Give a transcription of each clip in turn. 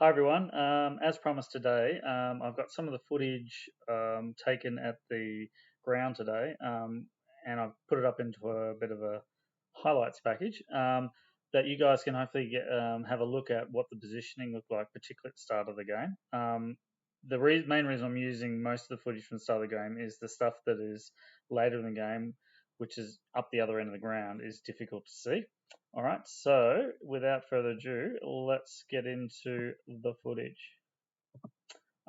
Hi everyone. As promised today, I've got some of the footage taken at the ground today, and I've put it up into a bit of a highlights package that you guys can hopefully have a look at what the positioning looked like, particularly at the start of the game. The main reason I'm using most of the footage from the start of the game is the stuff that is later in the game, which is up the other end of the ground, is difficult to see. All right, so without further ado, let's get into the footage.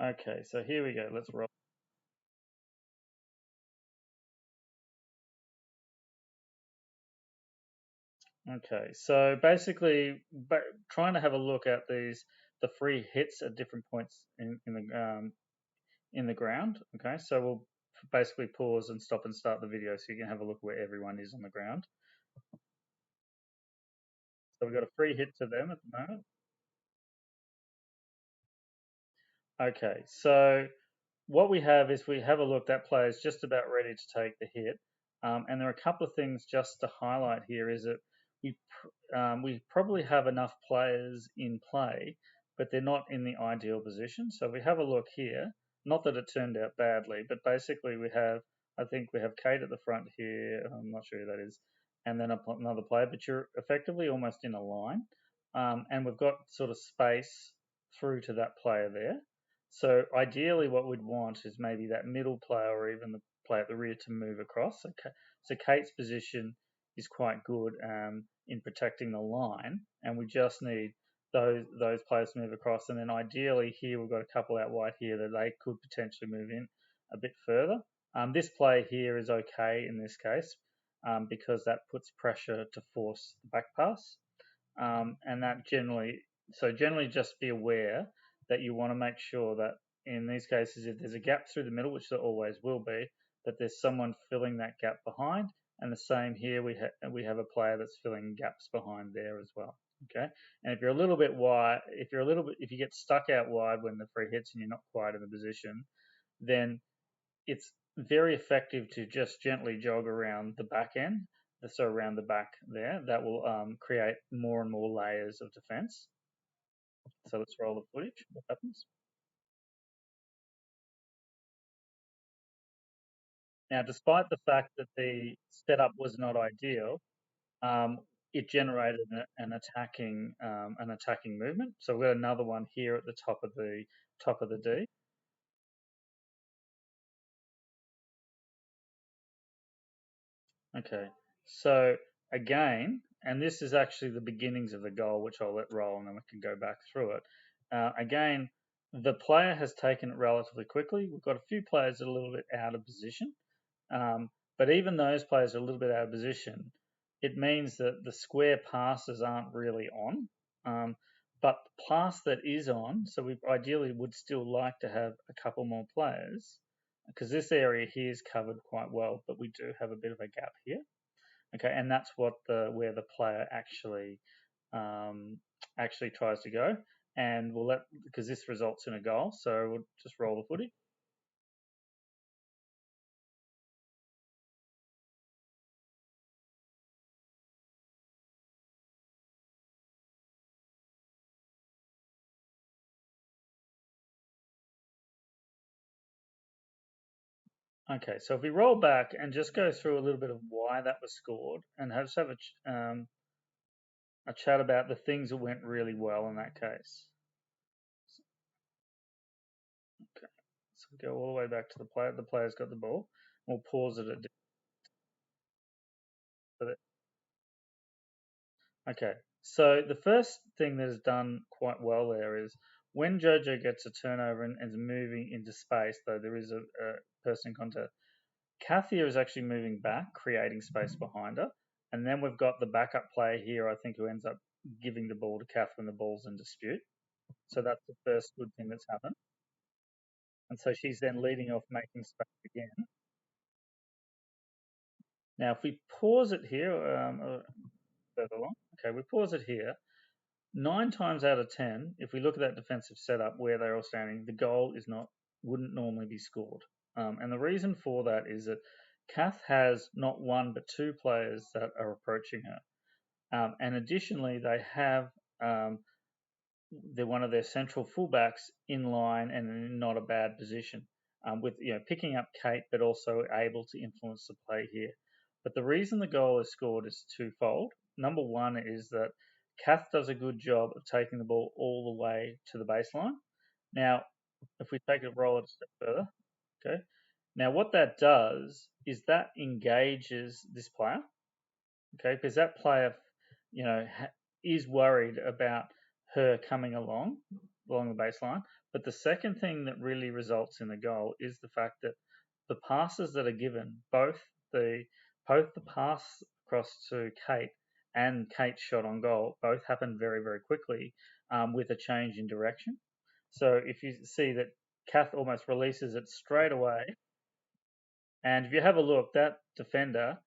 Okay, so here we go. Let's roll. Okay, so basically, trying to have a look at the free hits at different points in the ground. Okay, so we'll basically pause and stop and start the video so you can have a look where everyone is on the ground. So we've got a free hit to them at the moment. Okay, so what we have is we have a look, that player is just about ready to take the hit. And there are a couple of things just to highlight here is that we probably have enough players in play, but they're not in the ideal position. So we have a look here, not that it turned out badly, but basically I think we have Kate at the front here. I'm not sure who that is. And then another player, but you're effectively almost in a line. And we've got sort of space through to that player there. So ideally, what we'd want is maybe that middle player or even the player at the rear to move across. So Kate's position is quite good in protecting the line, and we just need those players to move across. And then ideally, here we've got a couple out wide here that they could potentially move in a bit further. This play here is okay in this case because that puts pressure to force the back pass, and that generally just be aware that you want to make sure that in these cases, if there's a gap through the middle, which there always will be, that there's someone filling that gap behind. And the same here, we have a player that's filling gaps behind there as well. Okay, and if you're a little bit wide, if you get stuck out wide when the free hits and you're not quite in the position, then it's very effective to just gently jog around the back end, so around the back there. That will create more and more layers of defense. So let's roll the footage. What happens? Now, despite the fact that the setup was not ideal, um, it generated an attacking movement. So we've got another one here at the top of the D. Okay. So again, and this is actually the beginnings of the goal, which I'll let roll, and then we can go back through it. Again, the player has taken it relatively quickly. We've got a few players that are a little bit out of position. But even those players are a little bit out of position. It means that the square passes aren't really on. But the pass that is on, so we ideally would still like to have a couple more players because this area here is covered quite well, but we do have a bit of a gap here. Okay, and that's where the player actually tries to go, and we'll let because this results in a goal. So we'll just roll the footy. Okay, so if we roll back and just go through a little bit of why that was scored, and just have a chat about the things that went really well in that case. Okay, so we go all the way back to the player. The player's got the ball. We'll pause it at. Okay, so the first thing that is done quite well there is when Jojo gets a turnover and is moving into space, though there is a person in contact, Kathia is actually moving back, creating space behind her. And then we've got the backup player here, I think, who ends up giving the ball to Kath when the ball's in dispute. So that's the first good thing that's happened. And so she's then leading off, making space again. Now, if we pause it here, further along, okay, we pause it here. 9 times out of 10, if we look at that defensive setup where they're all standing, the goal wouldn't normally be scored. And the reason for that is that Kath has not one but two players that are approaching her. And additionally, they have they're one of their central fullbacks in line and in not a bad position, with picking up Kate, but also able to influence the play here. But the reason the goal is scored is twofold. Number one is that Kath does a good job of taking the ball all the way to the baseline. Now, if we take a roll it a step further, okay. Now, what that does is that engages this player, okay, because that player, is worried about her coming along the baseline. But the second thing that really results in the goal is the fact that the passes that are given, both the pass across to Kate and Kate's shot on goal, both happen very, very quickly, with a change in direction. So if you see that Kath almost releases it straight away, and if you have a look, that defender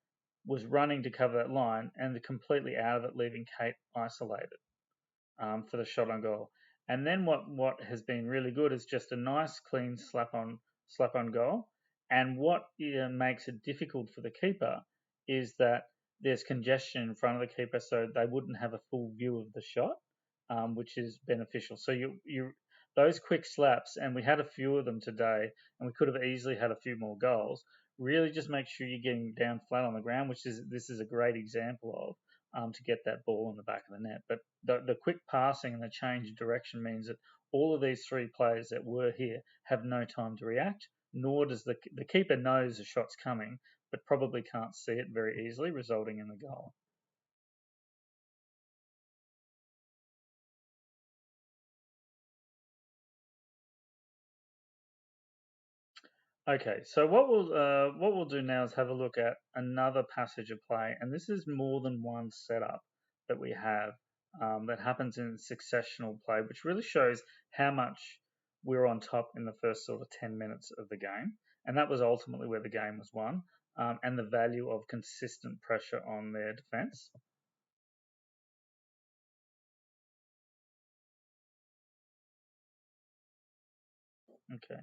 was running to cover that line and they're completely out of it, leaving Kate isolated, for the shot on goal. And then what has been really good is just a nice clean slap on goal. And what makes it difficult for the keeper is that there's congestion in front of the keeper, so they wouldn't have a full view of the shot, which is beneficial. So you those quick slaps, and we had a few of them today, and we could have easily had a few more goals. Really, just make sure you're getting down flat on the ground, which is this is a great example of, to get that ball in the back of the net. But the quick passing and the change of direction means that all of these three players that were here have no time to react, nor does the keeper knows the shot's coming, but probably can't see it very easily, resulting in the goal. Okay, so what we'll do now is have a look at another passage of play, and this is more than one setup that we have, that happens in successional play, which really shows how much we're on top in the first sort of 10 minutes of the game, and that was ultimately where the game was won, and the value of consistent pressure on their defence. Okay.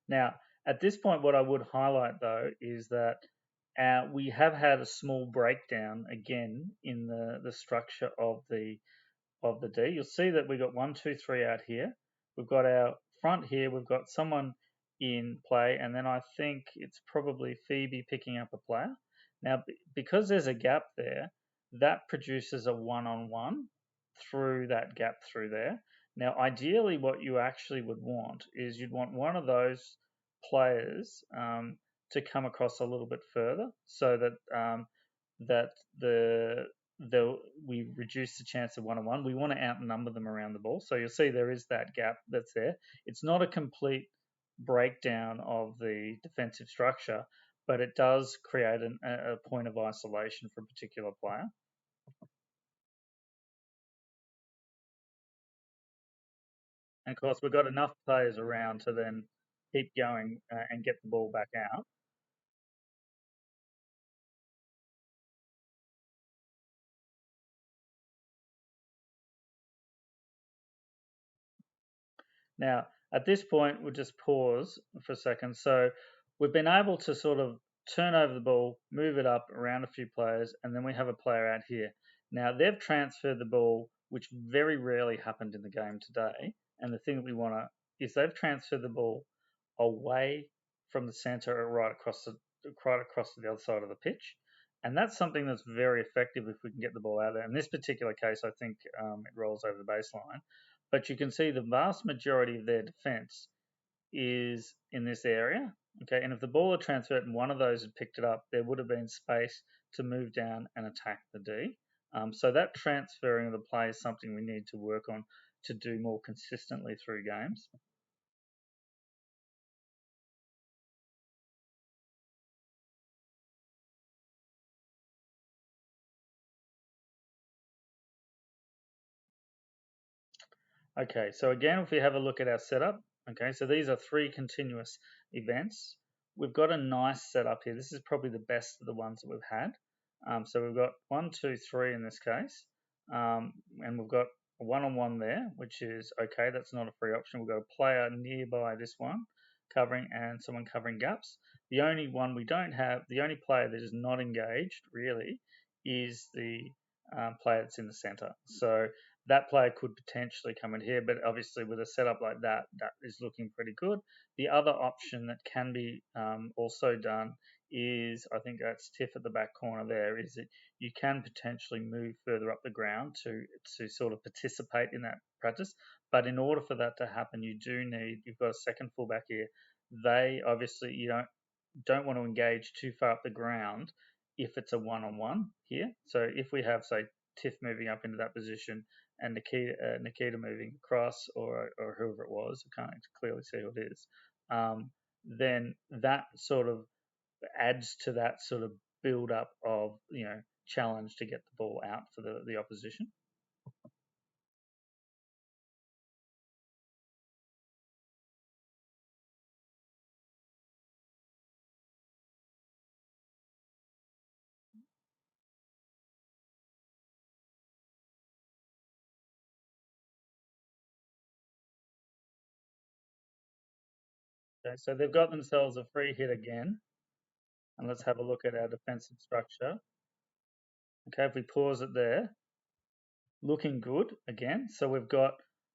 Now, at this point, what I would highlight though is that we have had a small breakdown again in the structure of the D. You'll see that we've got 1, 2, 3 out here. We've got our front here. We've got someone in play, and then I think it's probably Phoebe picking up a player. Now, because there's a gap there, that produces a one-on-one through that gap through there. Now, ideally, what you actually would want is you'd want one of those players, to come across a little bit further, so that that the we reduce the chance of one-on-one. We want to outnumber them around the ball. So you'll see there is that gap that's there. It's not a complete breakdown of the defensive structure, but it does create a point of isolation for a particular player. And of course, we've got enough players around to then keep going, and get the ball back out. Now, at this point, we'll just pause for a second. So we've been able to sort of turn over the ball, move it up around a few players, and then we have a player out here. Now, they've transferred the ball, which very rarely happened in the game today. And the thing that we want to is they've transferred the ball away from the centre or right across to the other side of the pitch. And that's something that's very effective if we can get the ball out there. In this particular case, I think, it rolls over the baseline. But you can see the vast majority of their defence is in this area. Okay, and if the ball had transferred and one of those had picked it up, there would have been space to move down and attack the D. So that transferring of the play is something we need to work on to do more consistently through games. Okay, so again, if we have a look at our setup, okay, so these are three continuous events. We've got a nice setup here. This is probably the best of the ones that we've had. So we've got 1, 2, 3 in this case, and we've got a one-on-one there, which is okay. That's not a free option. We've got a player nearby this one covering and someone covering gaps. The only one we don't have, the only player that is not engaged really, is the player that's in the center. So that player could potentially come in here, but obviously with a setup like that, that is looking pretty good. The other option that can be also done is, I think that's Tiff at the back corner there, is that you can potentially move further up the ground to sort of participate in that practice. But in order for that to happen, you've got a second fullback here. They obviously, you don't want to engage too far up the ground if it's a one-on-one here. So if we have, say, Tiff moving up into that position and Nikita moving across, or whoever it was, I can't clearly see who it is, then that sort of adds to that sort of build up of challenge to get the ball out for the opposition. Okay, so they've got themselves a free hit again, and let's have a look at our defensive structure. Okay, if we pause it there, looking good again. So we've got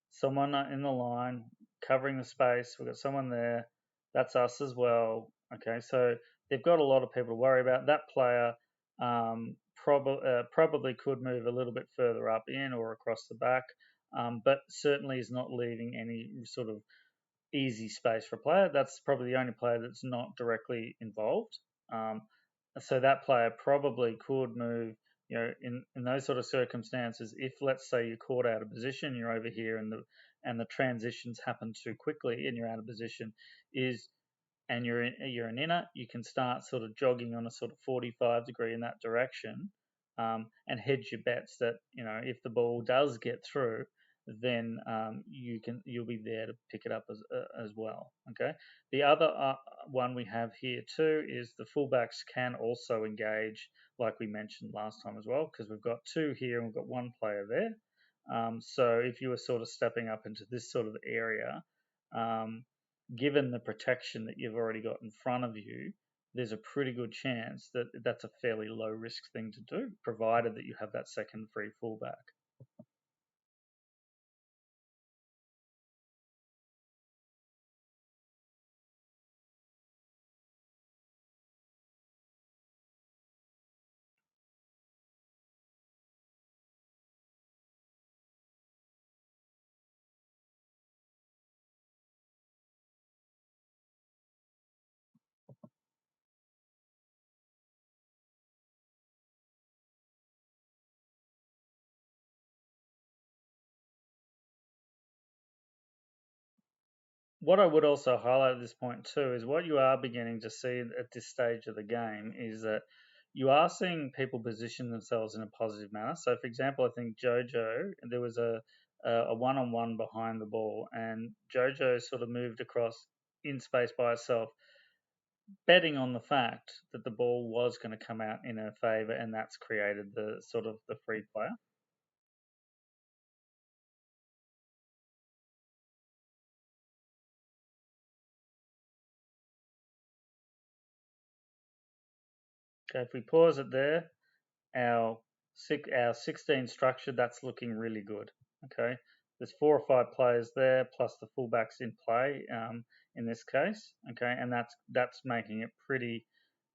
someone in the line covering the space. We've got someone there. That's us as well. Okay, so they've got a lot of people to worry about. That player probably could move a little bit further up in or across the back, but certainly is not leaving any sort of easy space for a player. That's probably the only player that's not directly involved. Um, so that player probably could move. In those sort of circumstances, if let's say you're caught out of position, you're over here, and the transitions happen too quickly, and you're out of position, and you're an inner, you can start sort of jogging on a sort of 45 degree in that direction, and hedge your bets that if the ball does get through, then you'll be there to pick it up as well. Okay. The other one we have here too is the fullbacks can also engage, like we mentioned last time as well, because we've got two here and we've got one player there. So if you were sort of stepping up into this sort of area, given the protection that you've already got in front of you, there's a pretty good chance that that's a fairly low risk thing to do, provided that you have that second free fullback. What I would also highlight at this point too is what you are beginning to see at this stage of the game is that you are seeing people position themselves in a positive manner. So, for example, I think Jojo, there was a one-on-one behind the ball, and Jojo sort of moved across in space by herself, betting on the fact that the ball was going to come out in her favour, and that's created the sort of the free player. Okay, if we pause it there, our 16 structure, that's looking really good. Okay, there's 4 or 5 players there plus the fullbacks in play in this case. Okay, and that's making it pretty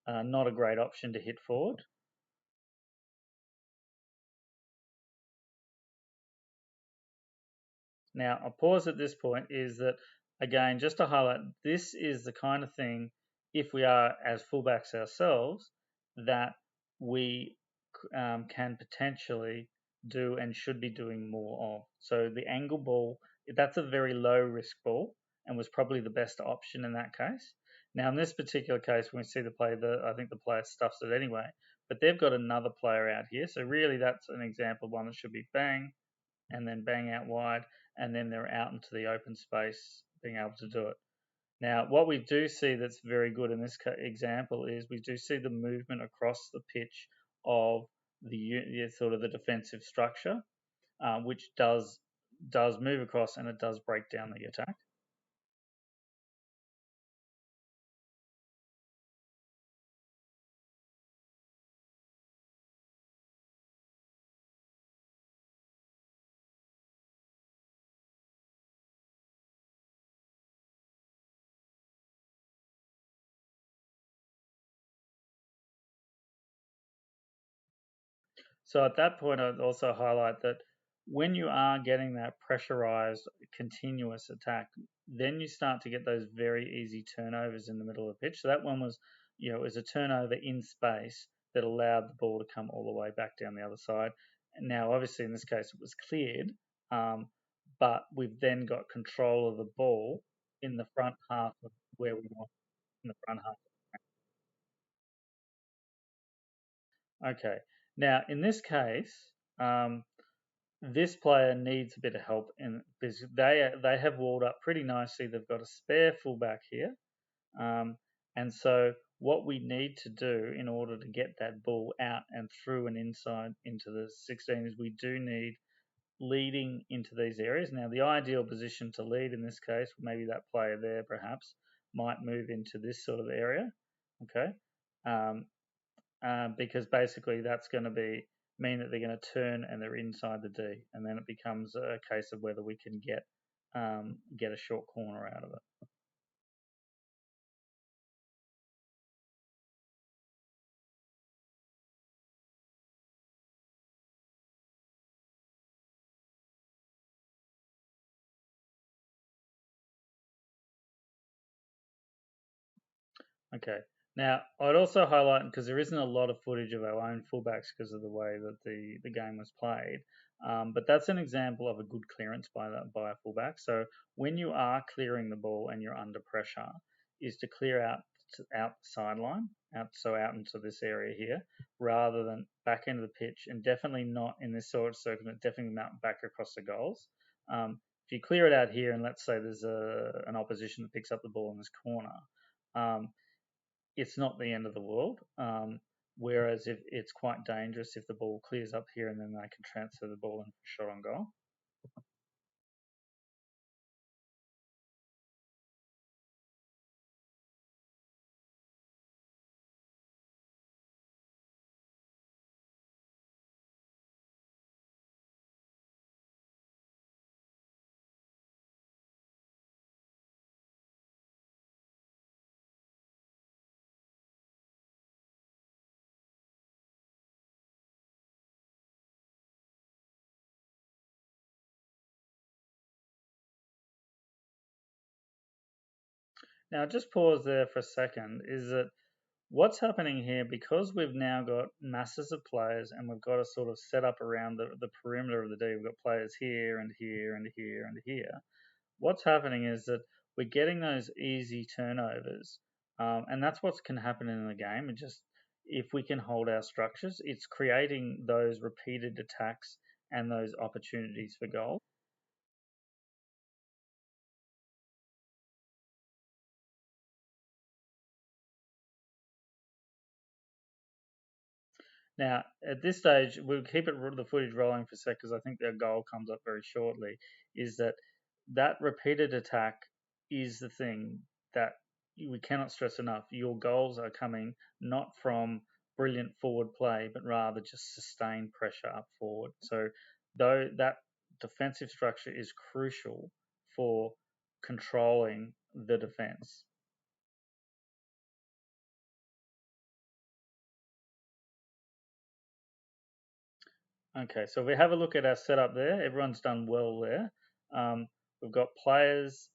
not a great option to hit forward. Now, a pause at this point is that, again, just to highlight, this is the kind of thing, if we are as fullbacks ourselves, that we can potentially do and should be doing more of. So the angle ball, that's a very low risk ball and was probably the best option in that case. Now, in this particular case, when we see the play, I think the player stuffs it anyway, but they've got another player out here. So really that's an example of one that should be bang, and then bang out wide, and then they're out into the open space being able to do it. Now, what we do see that's very good in this example is we do see the movement across the pitch of the sort of the defensive structure, which does move across and it does break down the attack. So at that point, I'd also highlight that when you are getting that pressurized continuous attack, then you start to get those very easy turnovers in the middle of the pitch. So that one was, it was a turnover in space that allowed the ball to come all the way back down the other side. And now, obviously, in this case, it was cleared, but we've then got control of the ball in the front half of where we want in the front half. Okay. Now, in this case, this player needs a bit of help, because they have walled up pretty nicely. They've got a spare fullback here, and so what we need to do in order to get that ball out and through and inside into the 16 is we do need leading into these areas. Now, the ideal position to lead in this case, maybe that player there perhaps might move into this sort of area. Okay. Um, because basically that's going to mean that they're going to turn and they're inside the D, and then it becomes a case of whether we can get a short corner out of it. Okay. Now, I'd also highlight, because there isn't a lot of footage of our own fullbacks because of the way that the game was played, but that's an example of a good clearance by a fullback. So when you are clearing the ball and you're under pressure, is to clear out the sideline, out into this area here, rather than back into the pitch, and definitely not in this sort of circumstance, definitely not back across the goals. If you clear it out here, and let's say there's an opposition that picks up the ball in this corner, um, it's not the end of the world. Whereas if it's quite dangerous if the ball clears up here and then they can transfer the ball and shot on goal. Now, just pause there for a second. Is that what's happening here? Because we've now got masses of players and we've got a sort of set up around the perimeter of the D. We've got players here and here and here and here. What's happening is that we're getting those easy turnovers, and that's what can happen in the game. And just if we can hold our structures, it's creating those repeated attacks and those opportunities for goal. Now, at this stage, we'll keep the footage rolling for a sec because I think their goal comes up very shortly. Is that repeated attack is the thing that we cannot stress enough. Your goals are coming not from brilliant forward play, but rather just sustained pressure up forward. So, though that defensive structure is crucial for controlling the defense. Okay, so if we have a look at our setup there, everyone's done well there. We've got players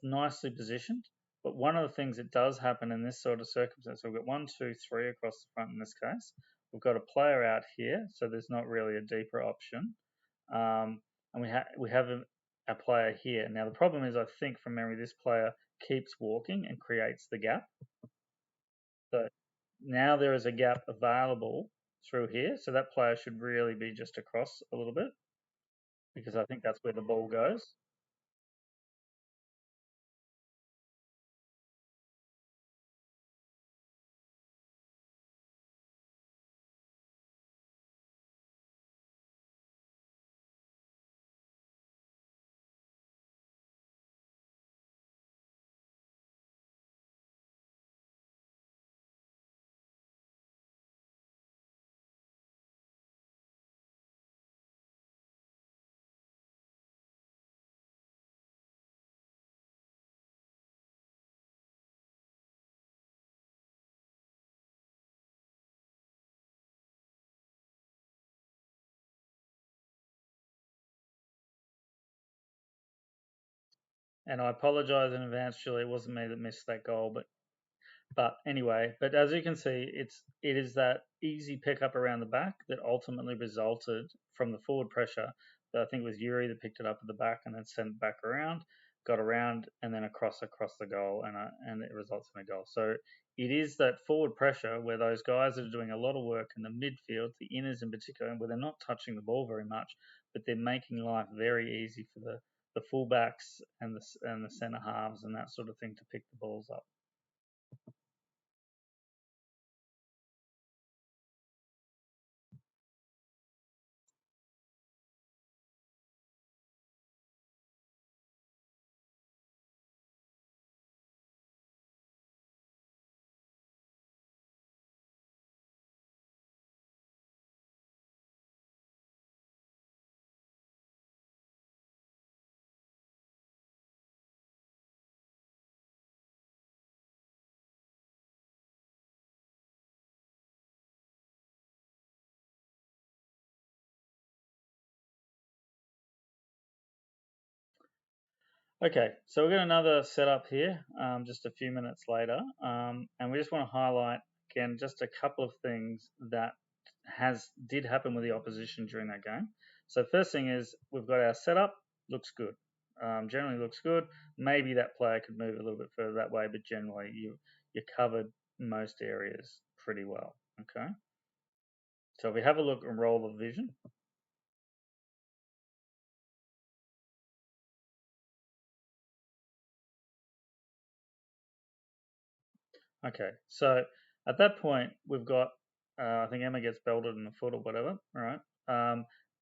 nicely positioned, but one of the things that does happen in this sort of circumstance, we've got 1, 2, 3 across the front in this case. We've got a player out here, so there's not really a deeper option, and we have a player here. Now the problem is, I think from memory, this player keeps walking and creates the gap. So now there is a gap available through here, so that player should really be just across a little bit because I think that's where the ball goes. And I apologise in advance, Julie. It wasn't me that missed that goal, but anyway, but as you can see, it is that easy pickup around the back that ultimately resulted from the forward pressure. That I think it was Yuri that picked it up at the back and then sent it back around, got around, and then across the goal, and it results in a goal. So it is that forward pressure where those guys are doing a lot of work in the midfield, the inners in particular, where they're not touching the ball very much, but they're making life very easy for the fullbacks and the centre halves and that sort of thing to pick the balls up. Okay, so we've got another setup here, just a few minutes later, and we just want to highlight again just a couple of things that did happen with the opposition during that game. So first thing is we've got our setup, looks good, generally looks good. Maybe that player could move a little bit further that way, but generally you covered most areas pretty well. Okay, so if we have a look and roll the vision. Okay, so at that point, we've got, I think Emma gets belted in the foot or whatever, all right?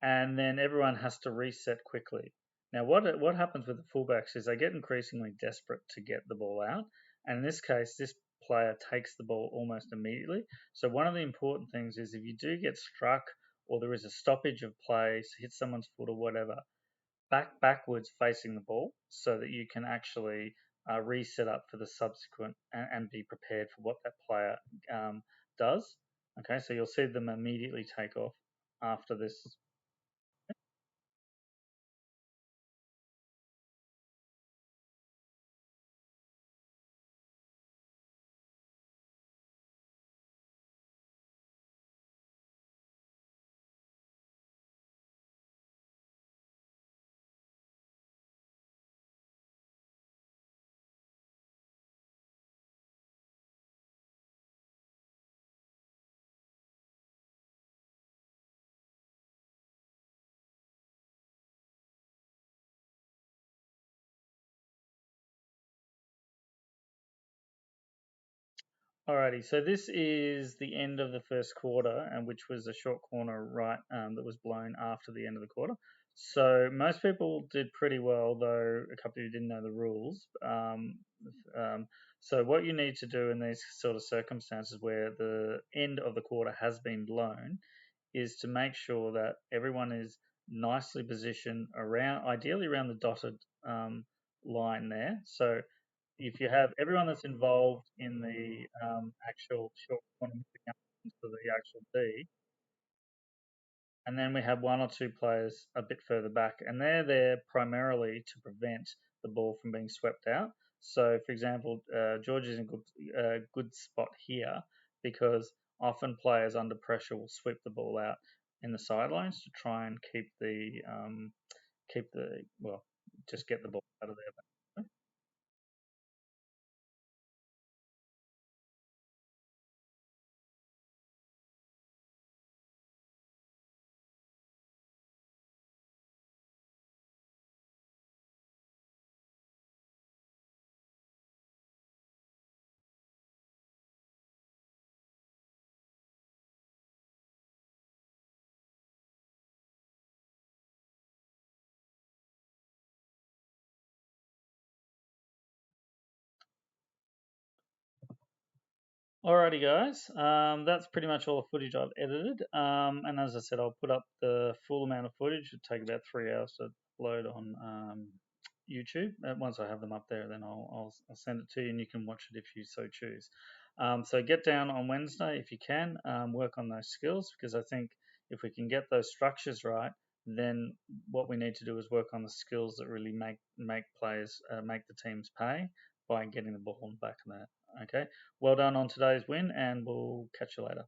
And then everyone has to reset quickly. Now, what happens with the fullbacks is they get increasingly desperate to get the ball out. And in this case, this player takes the ball almost immediately. So one of the important things is if you do get struck or there is a stoppage of play, hit someone's foot or whatever, backwards facing the ball so that you can actually reset up for the subsequent and be prepared for what that player does. Okay, so you'll see them immediately take off after this. Alrighty, so this is the end of the first quarter, and which was a short corner right that was blown after the end of the quarter. So most people did pretty well, though a couple of you didn't know the rules. Um, so what you need to do in these sort of circumstances where the end of the quarter has been blown is to make sure that everyone is nicely positioned around, ideally around the dotted line there. So if you have everyone that's involved in the actual short corner moving up into the actual D, and then we have one or two players a bit further back, and they're there primarily to prevent the ball from being swept out. So, for example, George is in a good spot here because often players under pressure will sweep the ball out in the sidelines to try and keep the well, just get the ball out of there. Alrighty, guys. That's pretty much all the footage I've edited. And as I said, I'll put up the full amount of footage. It'll take about 3 hours to upload on YouTube. Once I have them up there, then I'll send it to you, and you can watch it if you so choose. So get down on Wednesday if you can. Work on those skills because I think if we can get those structures right, then what we need to do is work on the skills that really make players make the teams pay by getting the ball in the back of that. Okay, well done on today's win, and we'll catch you later.